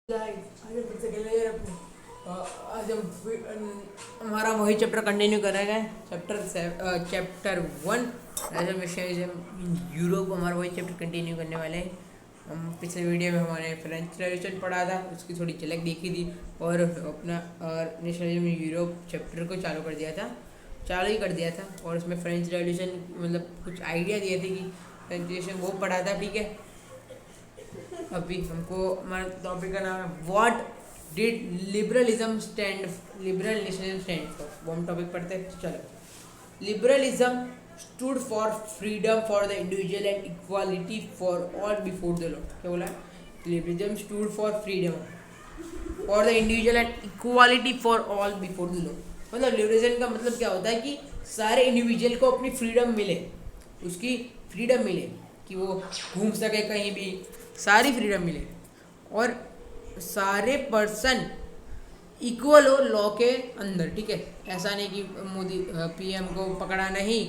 Guys आज हम फिर से खेलने जा रहे हैं। आज हमारा वही चैप्टर कंटिन्यू करेंगे। चैप्टर 1 यूरोप, हमारा वही चैप्टर कंटिन्यू करने वाले हैं। हम पिछले वीडियो में हमारे फ्रेंच रेवोल्यूशन पढ़ा था, उसकी थोड़ी झलक देखी थी और अपना नेशनलिज्म यूरोप चैप्टर को चालू ही कर दिया था। और उसमें फ्रेंच रेवोल्यूशन मतलब कुछ आइडिया दिए थे कि फ्रेंच रेवोल्यूशन वो पढ़ा था। ठीक है, अभी हमको हमारा टॉपिक का नाम है what did liberalism stand for. वो हम टॉपिक पढ़ते हैं। चलो, liberalism stood for freedom for the individual and equality for all before the law. क्या बोला? Liberalism stood for freedom for the individual and equality for all before the law. मतलब liberalism का मतलब क्या होता है कि सारे इंडिविजुअल को अपनी फ्रीडम मिले, उसकी फ्रीडम मिले कि वो घूम सके कहीं भी, सारी फ्रीडम मिले और सारे पर्सन इक्वल हो लॉ के अंदर। ठीक है, ऐसा नहीं कि मोदी पीएम को पकड़ा नहीं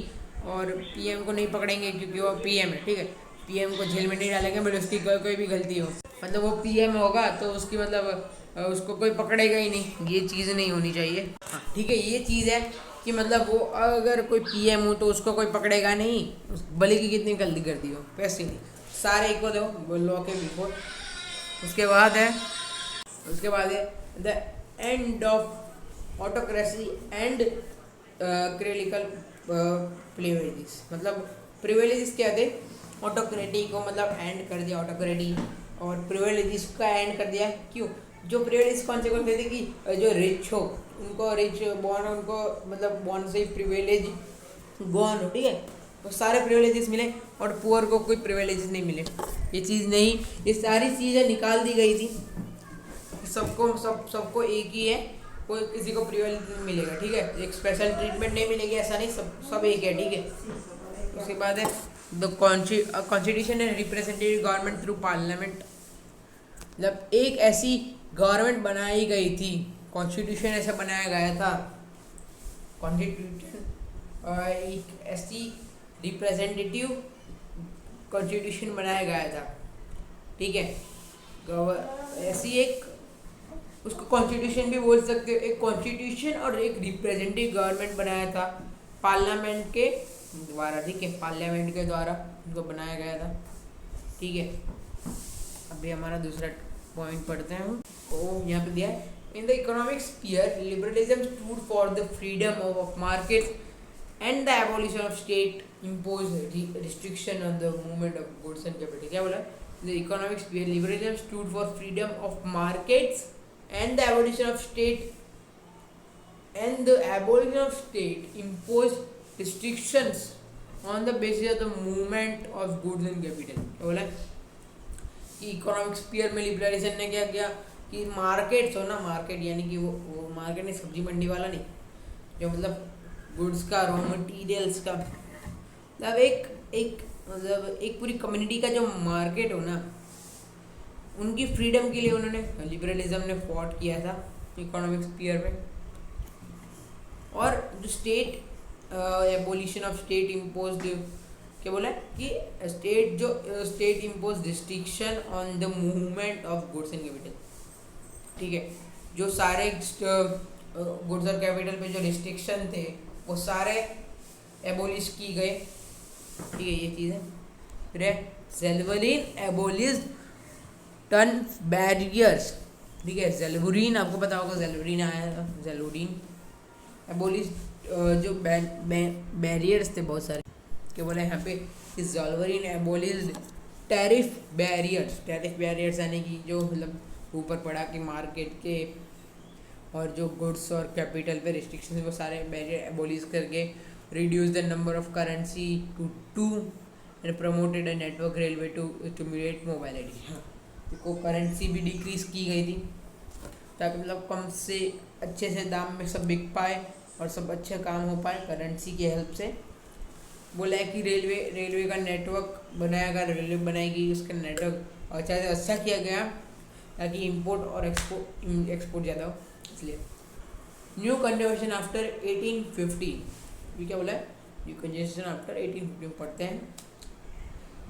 और पीएम को नहीं पकड़ेंगे क्योंकि वो पीएम है। ठीक है, पीएम को जेल में नहीं डालेंगे बट उसकी कोई भी गलती हो, मतलब वो पीएम होगा तो उसकी मतलब उसको कोई पकड़ेगा ही नहीं। ये चीज़ नहीं होनी चाहिए। हाँ ठीक है, ये चीज़ है कि मतलब वो अगर कोई पीएम हो तो उसको कोई पकड़ेगा नहीं, भले की कितनी गलती कर दी हो, वैसे नहीं, सारे इक्वल हो लॉ के बिफोर। उसके बाद है the end of autocracy and clerical privileges. मतलब प्रिविलेजेस क्या थे? ऑटोक्रेटी को मतलब एंड कर दिया, ऑटोक्रेटी, और प्रिविलेजेस का एंड कर दिया। क्यों? जो प्रिविलेज कौन से थे कि जो रिच हो उनको रिच बॉर्न, उनको मतलब बॉर्न से ही प्रिविलेज गॉन हो। ठीक है, तो सारे प्रिविलेजेस मिले और पुअर को कोई प्रिविलेजेस नहीं मिले। ये चीज़ नहीं, ये सारी चीज़ें निकाल दी गई थी। सबको एक ही है, कोई किसी को प्रिविलेज नहीं मिलेगा। ठीक है, एक स्पेशल ट्रीटमेंट नहीं मिलेगी, ऐसा नहीं, सब एक है। ठीक है, उसके बाद है the constitution and representative government through parliament. मतलब एक ऐसी गवर्नमेंट बनाई गई थी, कॉन्स्टिट्यूशन ऐसा बनाया गया था, कॉन्स्टिट्यूशन एक ऐसी रिप्रेजेंटेटिव कॉन्स्टिट्यूशन बनाया गया था। ठीक है, ऐसी एक, उसको कॉन्स्टिट्यूशन भी बोल सकते हो, एक कॉन्स्टिट्यूशन और एक रिप्रेजेंटेटिव गवर्नमेंट बनाया था पार्लियामेंट के द्वारा। ठीक है, पार्लियामेंट के द्वारा उनको बनाया गया था। ठीक है, अभी हमारा दूसरा पॉइंट पढ़ते हैं हम। ओ यहाँ पे दिया है, in the economic sphere liberalism stood for the freedom of market and the abolition of state imposed restriction on the movement of goods and capital. क्या बोला? The economic sphere liberalism stood for freedom of markets and the abolition of state imposed restrictions on the basis of the movement of goods and capital. क्या बोला? कि economic sphere में liberalism ने क्या किया कि मार्केट्स हो ना, मार्केट यानी कि वो मार्केट नहीं, सब्जी मंडी वाला नहीं, जो मतलब गुड्स का, रॉ मटेरियल्स का, मतलब एक पूरी कम्युनिटी का जो मार्केट हो ना, उनकी फ्रीडम के लिए उन्होंने लिबरलिज्म ने फॉट किया था इकोनॉमिक स्फीयर में। और जो state abolition of state imposed, क्या बोला कि state impose restriction on the movement of goods and capital. ठीक है, जो सारे गुड्स और कैपिटल पे जो रिस्ट्रिक्शन थे वो सारे एबोलिश की गए। ठीक है, ये चीज़ है। फिर है ज़ेल्वरीन एबोलिश टन बैरियर्स। ठीक है, ज़ेल्वरीन आपको पता होगा, ज़ेल्वरीन आया था, ज़ेल्वरीन एबोलिश जो बैरियर्स थे बहुत सारे। क्या बोला यहाँ पे कि ज़ेल्वरीन एबोलिश टैरिफ बैरियर्स यानी कि जो मतलब ऊपर पड़ा कि मार्केट के और जो गुड्स और कैपिटल पे रिस्ट्रिक्शन, वो सारे बैरियर एबोलिश करके reduce the number of currency to and promoted a network railway to stimulate mobility. हाँ, तो करेंसी भी डिक्रीज की गई थी ताकि मतलब कम से अच्छे से दाम में सब बिक पाए और सब अच्छे काम हो पाए करेंसी की हेल्प से। बोला है कि रेलवे का नेटवर्क बनाया गया, रेलवे बनाएगी उसका नेटवर्क और अच्छा से अच्छा किया गया ताकि इंपोर्ट और एक्सपोर्ट ज़्यादा हो, इसलिए। न्यू कंजर्वेशन आफ्टर 1850, ये क्या बोला है? न्यू कंजर्वेशन आफ्टर 1850 पढ़ते हैं।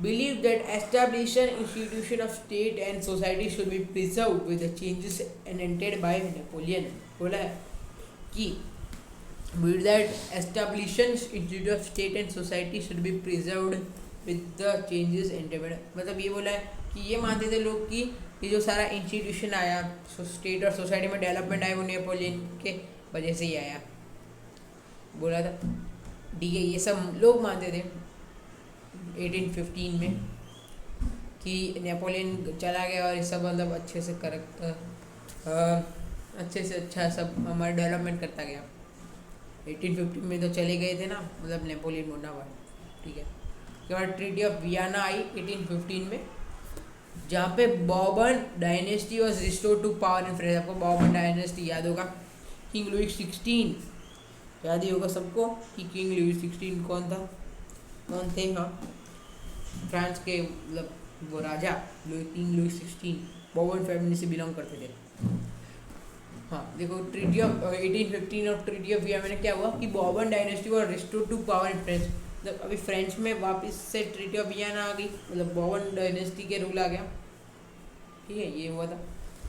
believed that established institution of state and society should be preserved with the changes enacted by Napoleon. बोला है कि believed that established institution of state and society should be preserved with the changes enacted by, मतलब ये बोला है कि ये मानते थे लोग कि ये जो सारा इंस्टीट्यूशन आया स्टेट और सोसाइटी में डेवलपमेंट आया वो नेपोलियन के वजह से ही आया, बोला था। ठीक है, ये सब लोग मानते थे 1815 में कि नेपोलियन चला गया और ये सब मतलब अच्छे से अच्छे से अच्छा सब हमारा डेवलपमेंट करता गया। 1815 में तो चले गए थे ना, मतलब नेपोलियन बोनापार्ट। ठीक है, उसके बाद ट्रीटी ऑफ वियना आई 1815 में, जहाँ पे Bourbon dynasty was restored to power in France. आपको बॉर्बन डायनेस्टी याद होगा, किंग लुई 16 याद ही होगा सबको कि किंग लुई 16 कौन थे। हाँ, फ्रांस के मतलब वो राजा किंग लुई 16 बॉर्बन फैमिली से बिलोंग करते थे। हाँ देखो, ट्रीटी ऑफ 1815 और ट्रीटी ऑफ वियना में क्या हुआ कि Bourbon dynasty was restored to power in France. मतलब अभी फ्रेंच में वापस से ट्रीटी ऑफ वियना आ गई, मतलब बॉर्बन डायनेस्टी के रूल आ गया। ठीक है, ये हुआ था।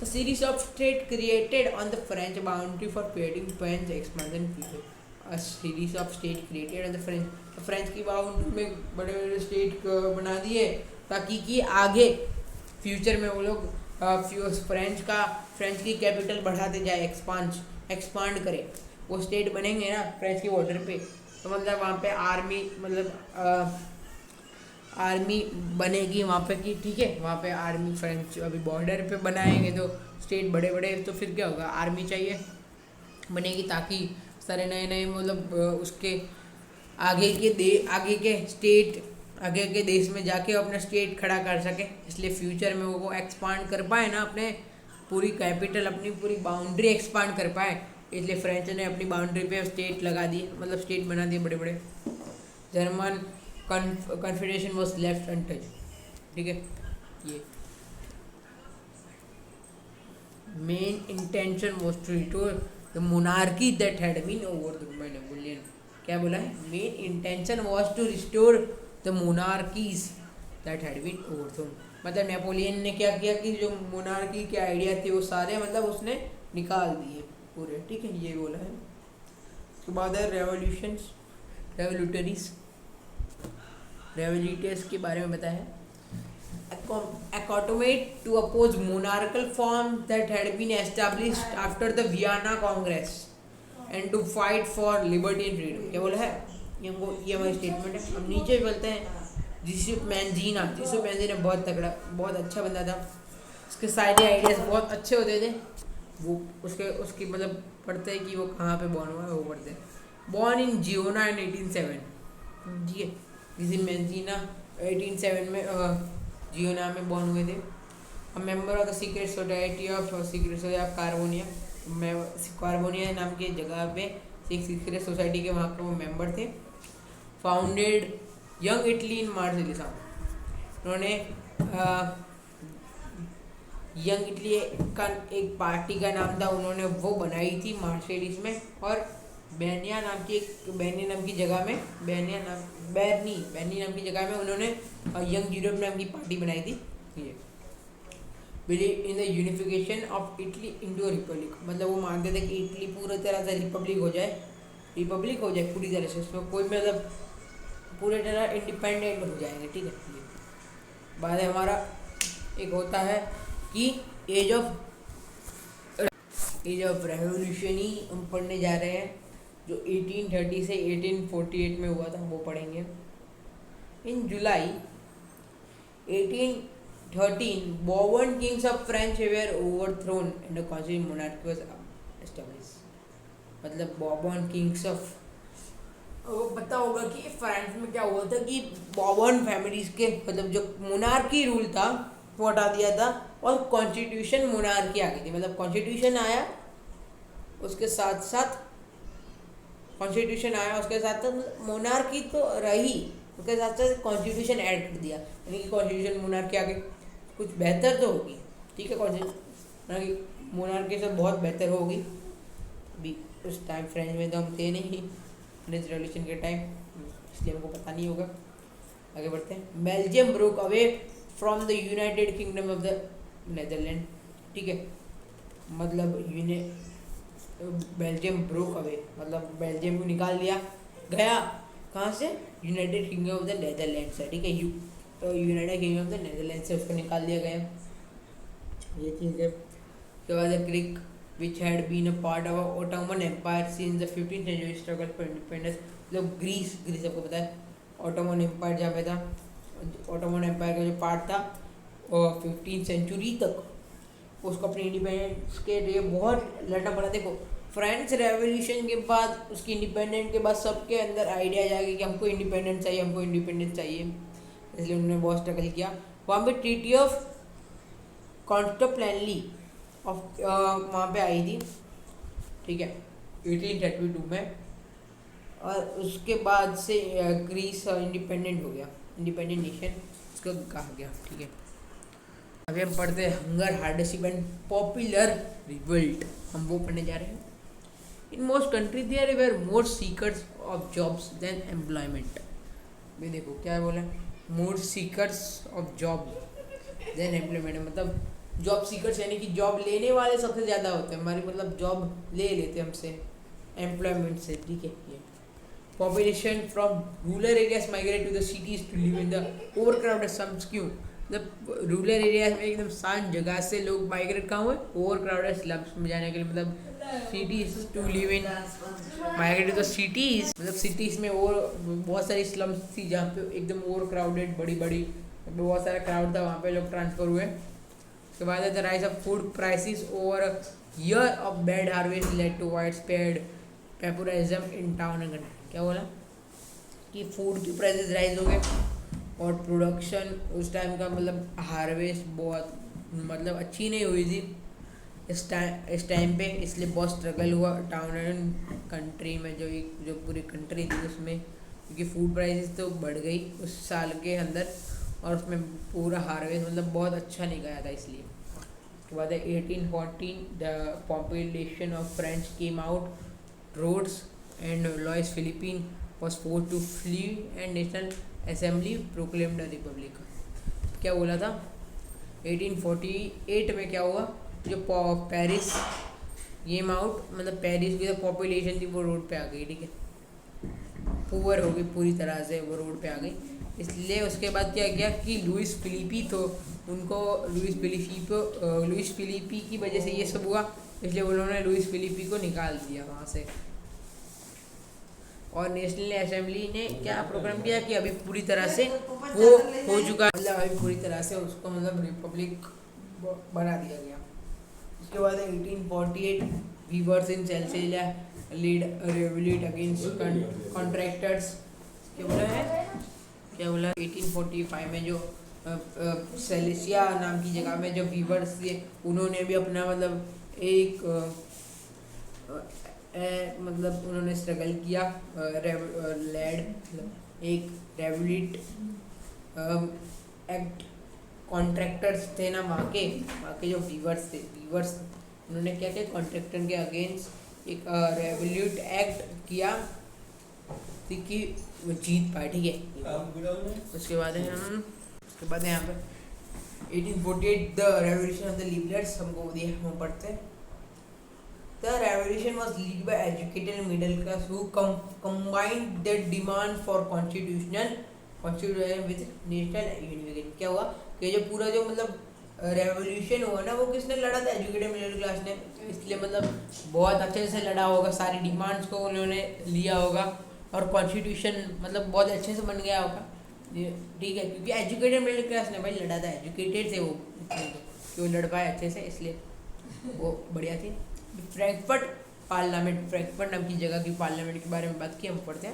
The series of state created on the French boundary for creating French expansion period. A series of state created on the French की बाउंड्री में बड़े बड़े स्टेट बना दिए ताकि कि आगे फ्यूचर में वो लोग फ्रेंच की कैपिटल बढ़ाते जाए, एक्सपांड करे। वो स्टेट बनेंगे ना फ्रेंच के बॉर्डर पे, तो मतलब वहाँ पे आर्मी बनेगी वहाँ पे कि ठीक है, वहाँ पे आर्मी फ्रेंच अभी बॉर्डर पे बनाएंगे तो स्टेट बड़े बड़े, तो फिर क्या होगा, आर्मी चाहिए बनेगी ताकि सारे नए मतलब उसके आगे के देश में जाके अपना स्टेट खड़ा कर सके। इसलिए फ्यूचर में वो एक्सपांड कर पाए ना, अपने पूरी कैपिटल अपनी पूरी बाउंड्री एक्सपांड कर पाए, इसलिए फ्रेंच ने अपनी बाउंड्री पे स्टेट लगा दिए, मतलब स्टेट बना दिए बड़े बड़े। German confederation was left untouched. ठीक है, ये main intention was to restore the monarchy that had been overthrown by Napoleon. क्या बोला है, main intention was to restore the monarchies that had been overthrown. मतलब नेपोलियन ने क्या किया कि जो मोनार्की के आइडिया थे वो सारे मतलब उसने निकाल दिए पूरे। ठीक है, ये बोला है। उसके बाद है रेवोल्यूटर्स के बारे में बताया है। Accomodate to oppose monarchical form that had been established after the Vienna Congress and to fight for liberty and freedom। क्या बोला है, ये हमारी स्टेटमेंट है। हम नीचे बोलते हैं जिसूफ मैंजीना बहुत अच्छा बंदा था। उसके सारे आइडियाज बहुत अच्छे होते थे। वो उसकी मतलब पढ़ते हैं कि वो कहाँ पे बॉर्न हुआ है, वो पढ़ते हैं। बॉर्न इन जियोना इन 1807। ठीक है, जिसूफ मैंजीना 1807 में जियोना में बॉर्न हुए थे। A member of the secret society of Carbonari नाम की जगह पे एक सीक्रेट सोसाइटी के वहाँ के वो मेंबर थे। Founded Young Italy in Marseilles. उन्होंने यंग इटली का एक पार्टी का नाम था, उन्होंने वो बनाई थी मार्सिलिस में। और बेनिया नाम की जगह में बेरनी नाम की जगह में उन्होंने यंग यूरोप नाम की पार्टी बनाई थी। ये believe in the unification of Italy into Republic. मतलब वो मानते थे कि इटली पूरी तरह से रिपब्लिक हो जाए पूरी तरह से, उसमें कोई मतलब पूरी तरह इंडिपेंडेंट हो जाएंगे। ठीक है, बाद हमारा एक होता है कि एज ऑफ रेवोल्यूशन ही हम पढ़ने जा रहे हैं, जो 1830 से 1848 में हुआ था, वो पढ़ेंगे। इन जुलाई 1813 Bourbon kings of France were overthrown and a constitutional monarchy was established। मतलब बॉर्बन किंग्स ऑफ, वो पता होगा कि फ्रांस में क्या हुआ था कि बॉर्बन फैमिलीज के मतलब जो मोनार्की रूल था वो हटा दिया था और कॉन्स्टिट्यूशन मोनार्की आ गई थी। मतलब कॉन्स्टिट्यूशन आया उसके साथ साथ मोनार्की तो रही, उसके साथ साथ कॉन्स्टिट्यूशन ऐड कर दिया, यानी कि कॉन्स्टिट्यूशन मोनार्की आगे कुछ बेहतर तो होगी। ठीक है, कॉन्स्टिट्यूशन मोनार्की से बहुत बेहतर होगी। अभी उस टाइम फ्रेंच में तो हम थे नहीं, फ्रेंच रेवोल्यूशन के टाइम, इसलिए हमको पता नहीं होगा। आगे बढ़ते हैं। Belgium broke away from the United kingdom of the Netherland, ठीक है, मतलब बेल्जियम ब्रोक अवे मतलब बेल्जियम को निकाल दिया गया, कहाँ से, United kingdom of the Netherland से, ठीक है, United kingdom of the Netherland से उसको निकाल दिया गया, ये चीज़ है। उसके बाद Greek which had been a part of Ottoman empire since the 15th century struggle for independence, मतलब ग्रीस आपको पता है ऑटोमन एम्पायर जहाँ पे था, ऑटोमन एम्पायर का जो पार्ट था और 15th सेंचुरी तक उसको अपने इंडिपेंडेंस के लिए बहुत लड़ना पड़ा। देखो फ्रेंच रेवोल्यूशन के बाद, उसकी इंडिपेंडेंट के बाद सबके अंदर आइडिया जाएगा कि हमको इंडिपेंडेंस चाहिए, हमको इंडिपेंडेंस चाहिए, इसलिए उन्होंने बहुत स्ट्रगल किया। वहाँ पे ट्रीटी ऑफ कॉन्स्टेंटिनोपल ऑफ वहाँ पे आई थी, ठीक है, 1832 में, और उसके बाद से ग्रीस इंडिपेंडेंट हो गया, इंडिपेंडेंट नेशन उसको कहा गया, ठीक है। अभी हम पढ़ते हैं hunger, hardship and popular revolt, हम वो पढ़ने जा रहे हैं। In most country there were more seekers of jobs than employment, भी देखो क्या बोला, more seekers of job than employment, मतलब जॉब सीकर्स यानी कि जॉब लेने वाले सबसे ज़्यादा होते हैं, हमारी मतलब जॉब ले लेते हैं हमसे एम्प्लॉयमेंट से, ठीक है। ये population from rural areas migrate to the cities to live in the overcrowded slums, क्यों, मतलब रूरल एरियाज में एकदम शांत जगह से लोग माइग्रेट कहाँ हुए, ओवरक्राउडेड स्लम्स में जाने के लिए, मतलब cities to live in, migrate to the cities, मतलब सिटीज में और बहुत सारी स्लम्स थी जहाँ पे एकदम ओवरक्राउडेड, बड़ी बड़ी बहुत सारा क्राउड था, वहाँ पे लोग ट्रांसफर हुए। उसके बाद the rise of food prices over year of bad harvest led to widespread pauperism in town and country, क्या बोला कि फूड की प्राइसेस राइज हो गए और प्रोडक्शन उस टाइम का मतलब हार्वेस्ट बहुत मतलब अच्छी नहीं हुई थी इस टाइम पे, इसलिए बहुत स्ट्रगल हुआ टाउन एंड कंट्री में, जो पूरी कंट्री थी उसमें, क्योंकि फूड प्राइसेस तो बढ़ गई उस साल के अंदर और उसमें पूरा हार्वेस्ट मतलब बहुत अच्छा नहीं गया था, इसलिए। उसके बाद 1814 the population of French came out, roads and Louis Philippe was forced to flee and national assembly proclaimed a republic, क्या बोला था 1848 में क्या हुआ, जो पेरिस गेम आउट, मतलब पेरिस की जो पॉपुलेशन थी वो रोड पे आ गई, ठीक है, पुअर हो गई पूरी तरह से, वो रोड पे आ गई, इसलिए उसके बाद क्या किया कि लुइस फिलिपी, तो उनको लुइस फिलिपी की वजह से ये सब हुआ, इसलिए उन्होंने लुइस फिलिपी को निकाल दिया वहाँ से। और नेशनल असेंबली ने क्या प्रोग्राम किया कि अभी पूरी तरह से वो हो चुका, मतलब अभी पूरी तरह से उसको मतलब रिपब्लिक बना दिया गया। उसके बाद 1848 weavers in Silesia led revolt against contractors, क्या बोला 1845 में जो सेलेसिया नाम की जगह में जो वीवर्स थे उन्होंने भी अपना मतलब एक मतलब उन्होंने स्ट्रगल किया, एक रेवोल्यूट एक्ट, कॉन्ट्रैक्टर्स थे ना वहाँ के जो वीवर्स उन्होंने क्या किया, कॉन्ट्रैक्टर के अगेंस्ट एक रेवोल्यूट एक्ट किया कि वो जीत पाए, ठीक है। उसके बाद यहाँ पे 1848 the revolution of the liberals, हमको दिया हम पढ़ते हैं। The revolution was led by educated middle class who combined their demand for constitution with national unification, क्या हुआ कि जो पूरा जो मतलब रेवोल्यूशन हुआ ना वो किसने लड़ा था, एजुकेटेड मिडिल क्लास ने, इसलिए मतलब बहुत अच्छे से लड़ा होगा, सारी डिमांड्स को उन्होंने लिया होगा और कॉन्स्टिट्यूशन मतलब बहुत अच्छे से बन गया होगा, ठीक है, क्योंकि एजुकेटेड मिडिल क्लास ने भाई लड़ा था, एजुकेटेड थे वो कि वो लड़ पाए अच्छे से, इसलिए वो बढ़िया थी। फ्रैंकफर्ट पार्लियामेंट, फ्रैंकफर्ट नाम की जगह की पार्लियामेंट के बारे में बात की हम पढ़ते हैं।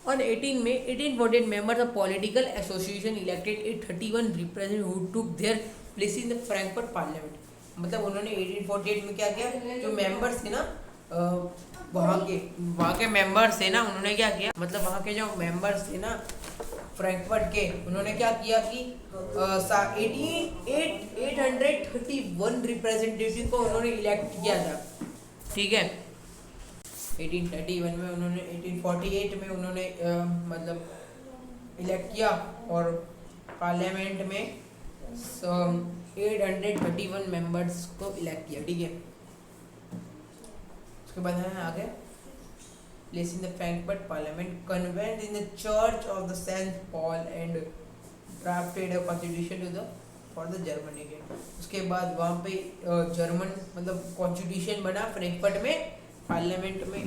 On 18 May 1848 members of political association elected 831 representative who took their place in the Frankfurt parliament, मतलब उन्होंने 1848 में क्या किया, जो मेंबर्स थे ना वहाँ के मेंबर्स थे ना, उन्होंने क्या किया, मतलब वहाँ के जो मेंबर्स थे ना फ्रैंकफर्ट के, उन्होंने क्या किया कि 831 रिप्रेजेंटेटिव को उन्होंने इलेक्ट किया था, ठीक है। 1831 में उन्होंने 1848 में उन्होंने मतलब इलेक्ट किया और पार्लियामेंट में 831 मेंबर्स को इलेक्ट किया, ठीक है। उसके बाद है आगे, place in the Frankfurt parliament convened in the church of the Saint Paul and drafted a constitution to the for the German nation. उसके बाद वहाँ पे जर्मन मतलब कॉन्स्टिट्यूशन बना फ्रैंकफर्ट में, पार्लियामेंट में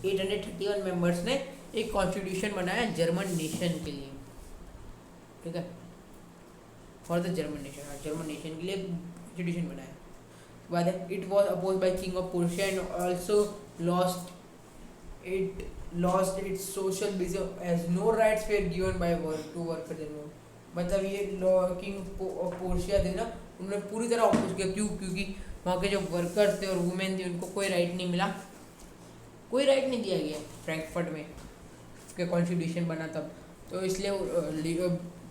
831 मेंबर्स ने एक कॉन्स्टिट्यूशन बनाया जर्मन नेशन के लिए, ठीक है, for the German nation, German nation के लिए कॉन्स्टिट्यूशन बनाया। बाद it was oppose by king of Prussia and also lost its social basis as no rights were given by to workers and women. मतलब ये किंग ऑफ प्रूशिया थे ना, उन्होंने पूरी तरह अपोज किया। क्यों? क्योंकि वहाँ के जो वर्कर्स थे और वुमेन थे उनको कोई राइट नहीं मिला, कोई राइट नहीं दिया गया फ्रैंकफर्ट में, उसके कॉन्स्टिट्यूशन बना तब, तो इसलिए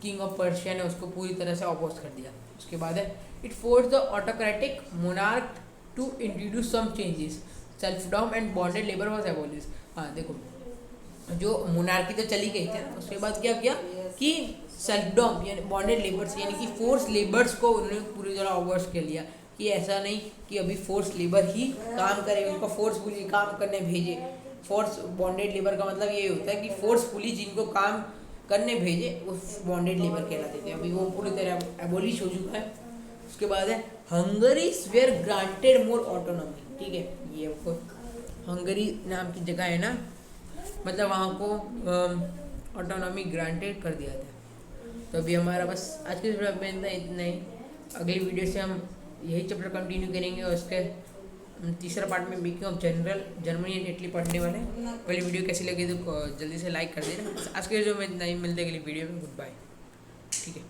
किंग ऑफ पर्शिया ने उसको पूरी तरह से अपोज कर दिया। उसके बाद है it force the autocratic monarch to introduce some changes, serfdom and bonded labour was abolish. हाँ देखो, जो मोनार्की तो चली गई थी ना, उसके बाद क्या किया कि सेल्फडॉम यानी बॉन्डेड लेबर्स यानी कि फोर्स लेबर्स को उन्होंने पूरी तरह अवॉइड कर लिया कि ऐसा नहीं कि अभी फोर्स लेबर ही काम करे, उनको फोर्सफुली काम करने भेजे। फोर्स बॉन्डेड लेबर का मतलब ये होता है कि फोर्सफुली जिनको काम करने भेजे उस बॉन्डेड लेबर कहलाते थे, अभी वो पूरी तरह एबोलिश हो चुका है। उसके बाद है Hungary were granted more autonomy, ठीक है, ये आपको हंगरी नाम की जगह है ना, मतलब वहाँ को ऑटोनॉमी ग्रांटेड कर दिया था। तो अभी हमारा बस आज के वीडियो में इतना ही, अगली वीडियो से हम यही चैप्टर कंटिन्यू करेंगे और उसके तीसरा पार्ट में making of general Germany and Italy पढ़ने वाले। पहली वीडियो कैसी लगी तो जल्दी से लाइक कर देना। आज के वीडियो में इतना ही, मिलते हैं अगली वीडियो में, गुड बाय, ठीक है।